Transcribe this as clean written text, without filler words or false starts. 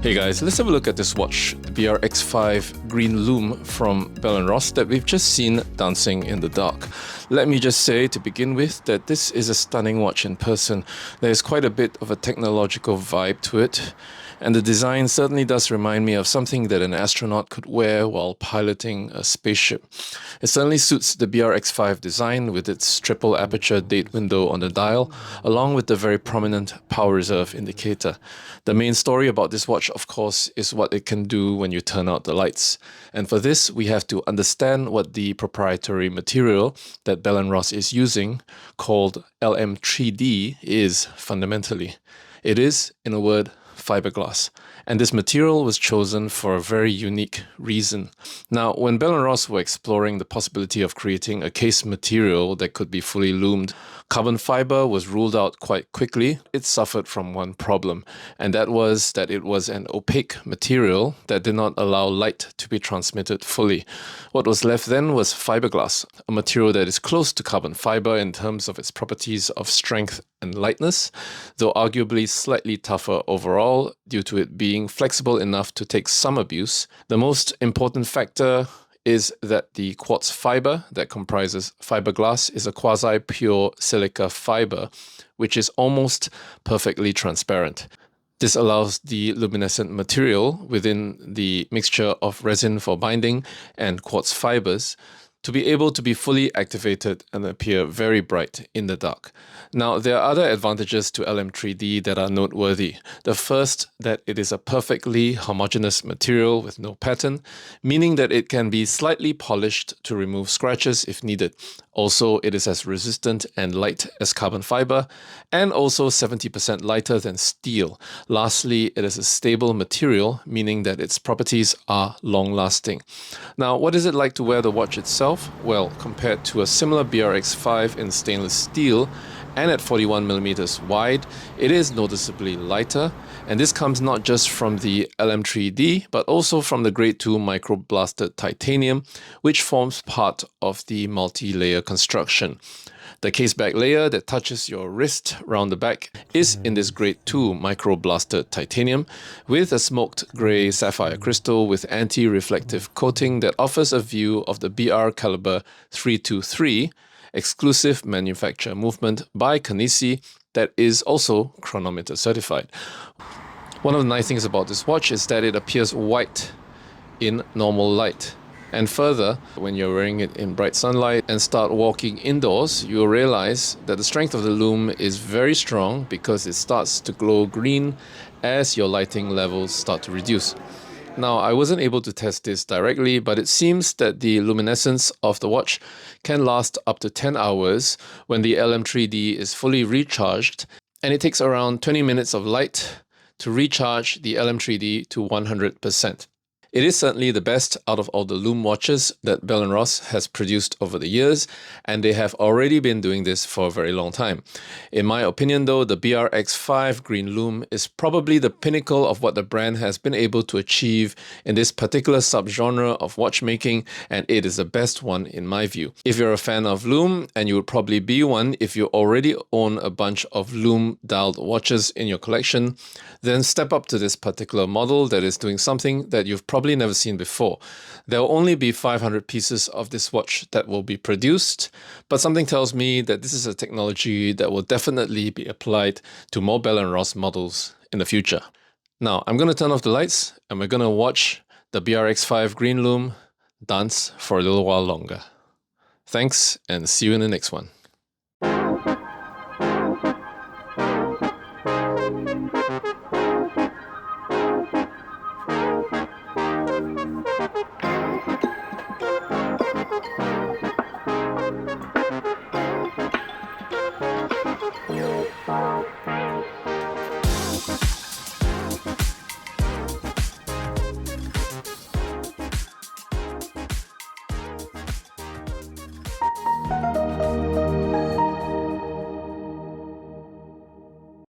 Hey guys, let's have a look at this watch, the BR-X5 Green Lume from Bell & Ross that we've just seen dancing in the dark. Let me just say to begin with that this is a stunning watch in person. There's quite a bit of a technological vibe to it, and the design certainly does remind me of something that an astronaut could wear while piloting a spaceship. It certainly suits the BR-X5 design with its triple aperture date window on the dial, along with the very prominent power reserve indicator. The main story about this watch, of course, is what it can do when you turn out the lights. And for this, we have to understand what the proprietary material that Bell & Ross is using, called LM3D, is fundamentally. It is, in a word, fiberglass. And this material was chosen for a very unique reason. Now, when Bell & Ross were exploring the possibility of creating a case material that could be fully lumed, carbon fiber was ruled out quite quickly. It suffered from one problem, and that was that it was an opaque material that did not allow light to be transmitted fully. What was left then was fiberglass, a material that is close to carbon fiber in terms of its properties of strength and lightness, though arguably slightly tougher overall due to it being flexible enough to take some abuse. The most important factor is that the quartz fiber that comprises fiberglass is a quasi-pure silica fiber, which is almost perfectly transparent. This allows the luminescent material within the mixture of resin for binding and quartz fibers to be able to be fully activated and appear very bright in the dark. Now, there are other advantages to LM3D that are noteworthy. The first, that it is a perfectly homogeneous material with no pattern, meaning that it can be slightly polished to remove scratches if needed. Also, it is as resistant and light as carbon fiber, and also 70% lighter than steel. Lastly, it is a stable material, meaning that its properties are long-lasting. Now, what is it like to wear the watch itself? Well, compared to a similar BR-X5 in stainless steel, and at 41mm wide, it is noticeably lighter, and this comes not just from the LM3D, but also from the Grade 2 microblasted titanium, which forms part of the multi-layer construction. The case back layer that touches your wrist round the back is in this Grade 2 microblasted titanium with a smoked grey sapphire crystal with anti-reflective coating that offers a view of the BR caliber 323 exclusive manufacturer movement by Kanisi that is also chronometer certified. One of the nice things about this watch is that it appears white in normal light. And further, when you're wearing it in bright sunlight and start walking indoors, you'll realize that the strength of the lume is very strong because it starts to glow green as your lighting levels start to reduce. Now, I wasn't able to test this directly, but it seems that the luminescence of the watch can last up to 10 hours when the LM3D is fully recharged, and it takes around 20 minutes of light to recharge the LM3D to 100%. It is certainly the best out of all the Lume watches that Bell & Ross has produced over the years, and they have already been doing this for a very long time. In my opinion though, the BR-X5 Green Lume is probably the pinnacle of what the brand has been able to achieve in this particular subgenre of watchmaking, and it is the best one in my view. If you're a fan of Lume, and you would probably be one if you already own a bunch of Lume dialed watches in your collection, then step up to this particular model that is doing something that you've probably never seen before. There will only be 500 pieces of this watch that will be produced, but something tells me that this is a technology that will definitely be applied to more Bell & Ross models in the future. Now, I'm going to turn off the lights and we're going to watch the BR-X5 Green Lume dance for a little while longer. Thanks, and see you in the next one.